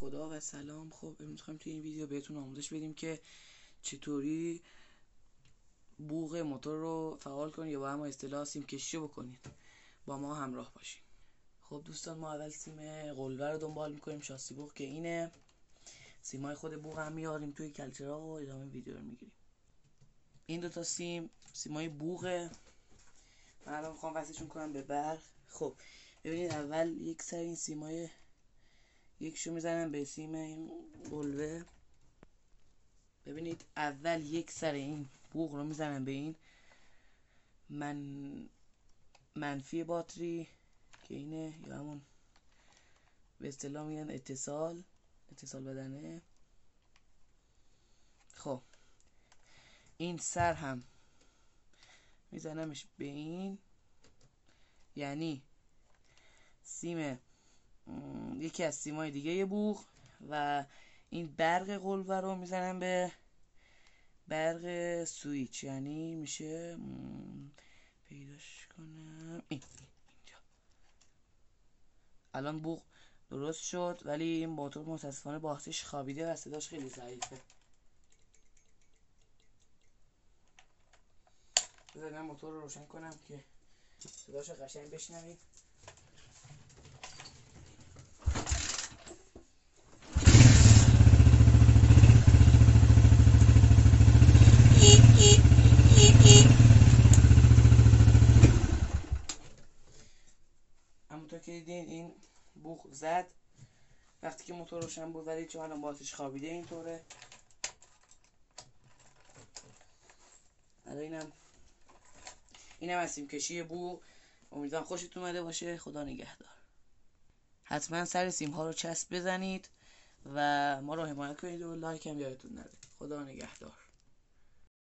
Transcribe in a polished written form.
خدا و سلام. خب امروز می‌خوایم توی این ویدیو بهتون آموزش بدیم که چطوری بوق موتور رو فعال کنید یا با هم اصطلاح سیم کشی رو بکنید. با ما همراه باشید. خب دوستان، ما اول سیم قلوه رو دنبال می‌کنیم، شاسی بوق که اینه. سیمای خود بوق هم میاریم توی کلچرا و ادامه ویدیو رو میگیریم. این دوتا سیمای بوقه. من الان می‌خوام وصلشون کنم به برق. خب ببینید، اول یک سر این سیمای یکشو میزنم به سیم این قلوه. ببینید اول یک سر این بوق رو میزنم به این منفی باتری که اینه، یا همون به اصطلاح میگن اتصال بدنه. خب این سر هم میزنمش به این، یعنی سیم یکی از سیمای دیگه بوق، و این برق قلوه رو میزنم به برق سویچ، یعنی میشه پیداش کنم اینجا. الان بوق درست شد، ولی این موتور متاسفانه باتریش خوابیده و صداش خیلی ضعیفه. بذارید من موتور رو روشن کنم که صداشو قشنگ بشنوید. همونطور که دیدین این بوق زد وقتی که موتور روشن بود، ولی چون الان باتریش خوابیده اینطوره. الان اینم از سیم کشی بوق. امیدوارم خوشتون اومده باشه. خدا نگهدار. حتما سر سیم ها رو چسب بزنید و ما رو حمایت کنید و لایک هم یادتون نره. خدا نگهدار.